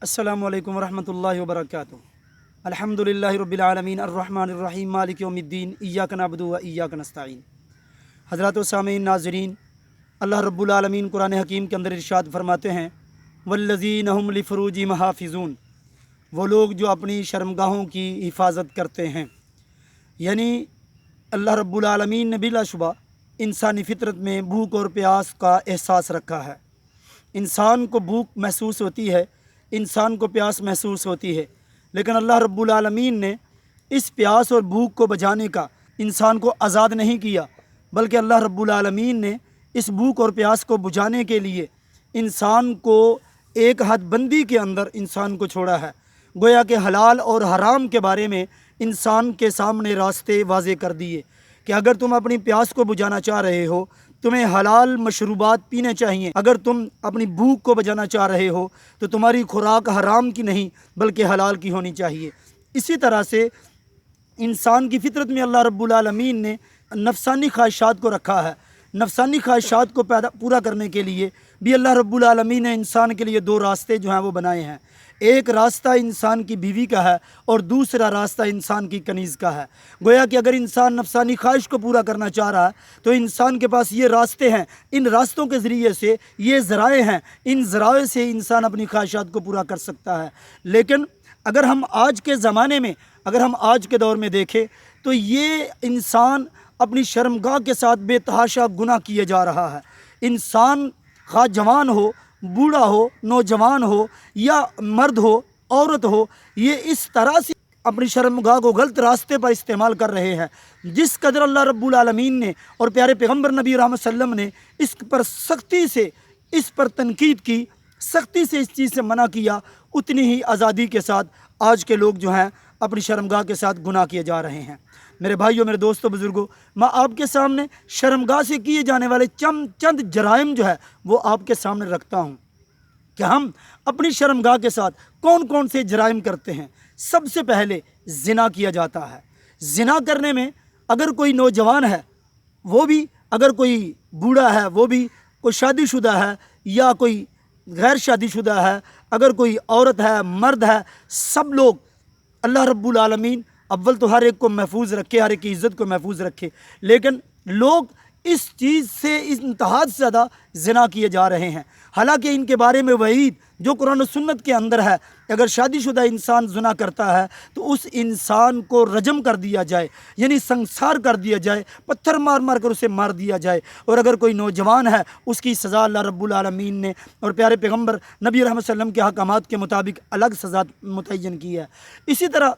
السلام علیکم ورحمۃ اللہ وبرکاتہ۔ الحمدللہ رب العالمین الرحمن الرحیم مالک یوم الدین ایاک نعبد و ایاک نستعین۔ حضرات و سامعین ناظرین، اللہ رب العالمین قرآن حکیم کے اندر ارشاد فرماتے ہیں والذین هم لفروجہم حافظون، وہ لوگ جو اپنی شرمگاہوں کی حفاظت کرتے ہیں۔ یعنی اللہ رب العالمین نے بلا شبہ انسانی فطرت میں بھوک اور پیاس کا احساس رکھا ہے۔ انسان کو بھوک محسوس ہوتی ہے، انسان کو پیاس محسوس ہوتی ہے، لیکن اللہ رب العالمین نے اس پیاس اور بھوک کو بجھانے کا انسان کو آزاد نہیں کیا، بلکہ اللہ رب العالمین نے اس بھوک اور پیاس کو بجھانے کے لیے انسان کو ایک حد بندی کے اندر انسان کو چھوڑا ہے۔ گویا کہ حلال اور حرام کے بارے میں انسان کے سامنے راستے واضح کر دیے کہ اگر تم اپنی پیاس کو بجھانا چاہ رہے ہو تمہیں حلال مشروبات پینے چاہیے، اگر تم اپنی بھوک کو بجھانا چاہ رہے ہو تو تمہاری خوراک حرام کی نہیں بلکہ حلال کی ہونی چاہیے۔ اسی طرح سے انسان کی فطرت میں اللہ رب العالمین نے نفسانی خواہشات کو رکھا ہے۔ نفسانی خواہشات کو پورا کرنے کے لیے بھی اللہ رب العالمین نے انسان کے لیے دو راستے جو ہیں وہ بنائے ہیں۔ ایک راستہ انسان کی بیوی کا ہے اور دوسرا راستہ انسان کی کنیز کا ہے۔ گویا کہ اگر انسان نفسانی خواہش کو پورا کرنا چاہ رہا ہے تو انسان کے پاس یہ راستے ہیں، ان راستوں کے ذریعے سے یہ ذرائع ہیں، ان ذرائع سے انسان اپنی خواہشات کو پورا کر سکتا ہے۔ لیکن اگر ہم آج کے زمانے میں، اگر ہم آج کے دور میں دیکھیں تو یہ انسان اپنی شرمگاہ کے ساتھ بے تحاشا گناہ کیے جا رہا ہے۔ انسان خواہ جوان ہو، بوڑھا ہو، نوجوان ہو یا مرد ہو، عورت ہو، یہ اس طرح سے اپنی شرمگاہ کو غلط راستے پر استعمال کر رہے ہیں جس قدر اللہ رب العالمین نے اور پیارے پیغمبر نبی رحمت صلی اللہ علیہ وسلم نے اس پر سختی سے اس پر تنقید کی، سختی سے اس چیز سے منع کیا، اتنی ہی آزادی کے ساتھ آج کے لوگ جو ہیں اپنی شرمگاہ کے ساتھ گناہ کیے جا رہے ہیں۔ میرے بھائیوں، میرے دوستوں، بزرگوں، میں آپ کے سامنے شرمگاہ سے کیے جانے والے چند جرائم جو ہے وہ آپ کے سامنے رکھتا ہوں کہ ہم اپنی شرمگاہ کے ساتھ کون کون سے جرائم کرتے ہیں۔ سب سے پہلے زنا کیا جاتا ہے۔ زنا کرنے میں اگر کوئی نوجوان ہے، وہ بھی اگر کوئی بوڑھا ہے، وہ بھی کوئی شادی شدہ ہے یا کوئی غیر شادی شدہ ہے، اگر کوئی عورت ہے، مرد ہے، سب لوگ اللہ رب العالمین اول تو ہر ایک کو محفوظ رکھے، ہر ایک کی عزت کو محفوظ رکھے، لیکن لوگ اس چیز سے اس انتہا سے زیادہ زنا کیے جا رہے ہیں۔ حالانکہ ان کے بارے میں وعید جو قرآن و سنت کے اندر ہے، اگر شادی شدہ انسان زنا کرتا ہے تو اس انسان کو رجم کر دیا جائے، یعنی سنسار کر دیا جائے، پتھر مار مار کر اسے مار دیا جائے۔ اور اگر کوئی نوجوان ہے اس کی سزا اللہ رب العالمین نے اور پیارے پیغمبر نبی رحمت صلی اللہ علیہ وسلم کے احکامات کے مطابق الگ سزا متعین کی ہے۔ اسی طرح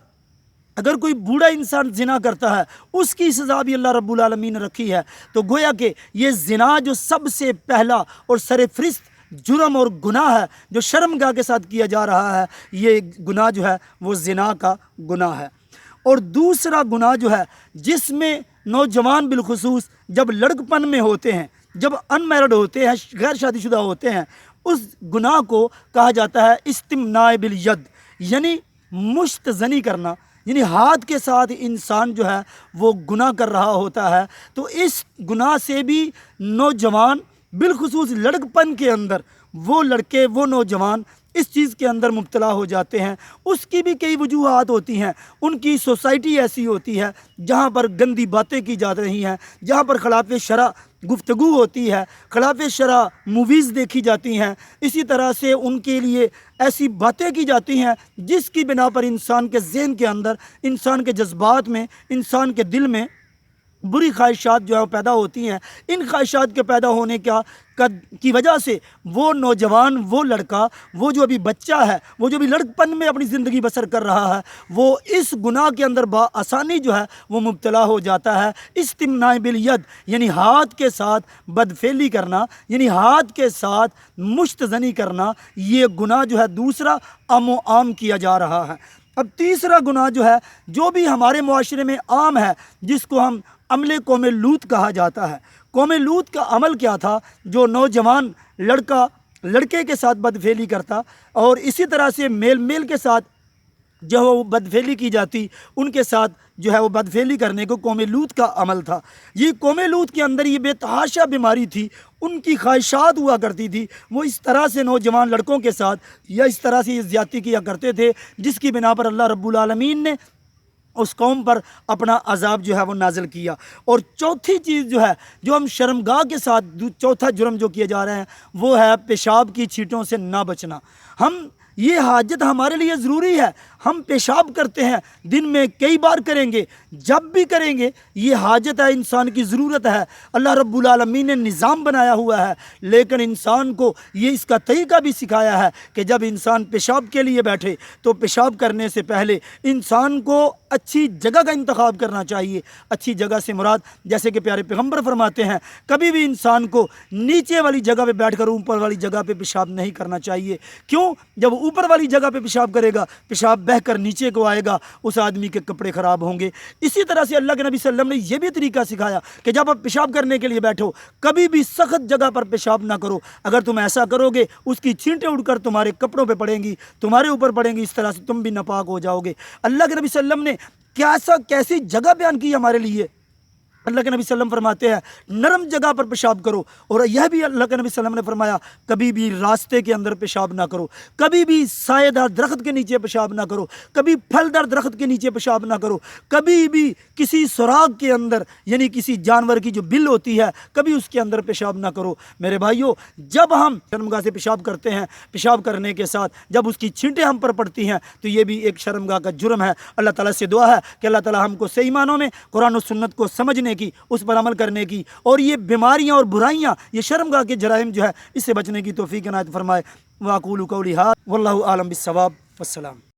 اگر کوئی بوڑھا انسان زنا کرتا ہے اس کی سزا بھی اللہ رب العالمین نے رکھی ہے۔ تو گویا کہ یہ زنا جو سب سے پہلا اور سر فہرست جرم اور گناہ ہے جو شرمگاہ کے ساتھ کیا جا رہا ہے، یہ گناہ جو ہے وہ زنا کا گناہ ہے۔ اور دوسرا گناہ جو ہے جس میں نوجوان بالخصوص جب لڑکپن میں ہوتے ہیں، جب ان میرڈ ہوتے ہیں، غیر شادی شدہ ہوتے ہیں، اس گناہ کو کہا جاتا ہے استمناء بالید، یعنی مشت زنی کرنا، یعنی ہاتھ کے ساتھ انسان جو ہے وہ گناہ کر رہا ہوتا ہے۔ تو اس گناہ سے بھی نوجوان بالخصوص لڑکپن کے اندر وہ لڑکے، وہ نوجوان اس چیز کے اندر مبتلا ہو جاتے ہیں۔ اس کی بھی کئی وجوہات ہوتی ہیں۔ ان کی سوسائٹی ایسی ہوتی ہے جہاں پر گندی باتیں کی جا رہی ہیں، جہاں پر خلاف شرع گفتگو ہوتی ہے، خلاف شرع موویز دیکھی جاتی ہیں۔ اسی طرح سے ان کے لیے ایسی باتیں کی جاتی ہیں جس کی بنا پر انسان کے ذہن کے اندر، انسان کے جذبات میں، انسان کے دل میں بری خواہشات جو ہے پیدا ہوتی ہیں۔ ان خواہشات کے پیدا ہونے کی وجہ سے وہ نوجوان، وہ لڑکا، وہ جو ابھی بچہ ہے، وہ جو ابھی لڑکپن میں اپنی زندگی بسر کر رہا ہے، وہ اس گناہ کے اندر بآسانی جو ہے وہ مبتلا ہو جاتا ہے۔ استمناء بالید یعنی ہاتھ کے ساتھ بدفعلی کرنا، یعنی ہاتھ کے ساتھ مشت زنی کرنا، یہ گناہ جو ہے دوسرا عام و عام کیا جا رہا ہے۔ اب تیسرا گناہ جو ہے جو بھی ہمارے معاشرے میں عام ہے، جس کو ہم عمل قوم لوط کہا جاتا ہے۔ قوم لوط کا عمل کیا تھا؟ جو نوجوان لڑکا لڑکے کے ساتھ بدفعلی کرتا اور اسی طرح سے میل کے ساتھ جو وہ بدفعلی کی جاتی، ان کے ساتھ جو ہے وہ بدفعلی کرنے کو قوم لوط کا عمل تھا۔ یہ قوم لوط کے اندر یہ بے تحاشا بیماری تھی، ان کی خواہشات ہوا کرتی تھی، وہ اس طرح سے نوجوان لڑکوں کے ساتھ یا اس طرح سے یہ زیادتی کیا کرتے تھے جس کی بنا پر اللہ رب العالمین نے اس قوم پر اپنا عذاب جو ہے وہ نازل کیا۔ اور چوتھی چیز جو ہے جو ہم شرمگاہ کے ساتھ چوتھا جرم جو کیے جا رہے ہیں وہ ہے پیشاب کی چھینٹوں سے نہ بچنا۔ ہم یہ حاجت ہمارے لیے ضروری ہے، ہم پیشاب کرتے ہیں، دن میں کئی بار کریں گے، جب بھی کریں گے یہ حاجت ہے، انسان کی ضرورت ہے، اللہ رب العالمین نے نظام بنایا ہوا ہے، لیکن انسان کو یہ اس کا طریقہ بھی سکھایا ہے کہ جب انسان پیشاب کے لیے بیٹھے تو پیشاب کرنے سے پہلے انسان کو اچھی جگہ کا انتخاب کرنا چاہیے۔ اچھی جگہ سے مراد جیسے کہ پیارے پیغمبر فرماتے ہیں کبھی بھی انسان کو نیچے والی جگہ پہ بیٹھ کر اوپر والی جگہ پہ پیشاب نہیں کرنا چاہیے۔ کیوں؟ جب اوپر والی جگہ پہ پیشاب کرے گا، پیشاب بہہ کر نیچے کو آئے گا، اس آدمی کے کپڑے خراب ہوں گے۔ اسی طرح سے اللہ کے نبی صلی اللہ علیہ وسلم نے یہ بھی طریقہ سکھایا کہ جب آپ پیشاب کرنے کے لیے بیٹھو کبھی بھی سخت جگہ پر پیشاب نہ کرو۔ اگر تم ایسا کرو گے اس کی چھینٹیں اڑ کر تمہارے کپڑوں پہ پڑیں گی، تمہارے اوپر پڑیں گی، اس طرح سے تم بھی ناپاک ہو جاؤ گے۔ اللہ کے نبی صلی اللہ علیہ وسلم نے کیسی جگہ بیان کی ہمارے لیے۔ اللہ کے نبی صلی اللہ علیہ وسلم فرماتے ہیں نرم جگہ پر پیشاب کرو، اور یہ بھی اللہ کے نبی صلی اللہ علیہ وسلم نے فرمایا کبھی بھی راستے کے اندر پیشاب نہ کرو، کبھی بھی سایہ دار درخت کے نیچے پیشاب نہ کرو، کبھی پھل دار درخت کے نیچے پیشاب نہ کرو، کبھی بھی کسی سراغ کے اندر یعنی کسی جانور کی جو بل ہوتی ہے کبھی اس کے اندر پیشاب نہ کرو۔ میرے بھائیوں، جب ہم شرمگاہ سے پیشاب کرتے ہیں، پیشاب کرنے کے ساتھ جب اس کی چھینٹیں ہم پر پڑتی ہیں تو یہ بھی ایک شرمگاہ کا جرم ہے۔ اللہ تعالیٰ سے دعا ہے کہ اللہ تعالیٰ ہم کو صحیح معنوں میں قرآن و سنت کو سمجھنے کی، اس پر عمل کرنے کی، اور یہ بیماریاں اور برائیاں، یہ شرمگاہ کے جرائم جو ہے اس سے بچنے کی توفیق عنایت فرمائے۔ واقول قولی ھذا واللہ اعلم بالصواب، والسلام۔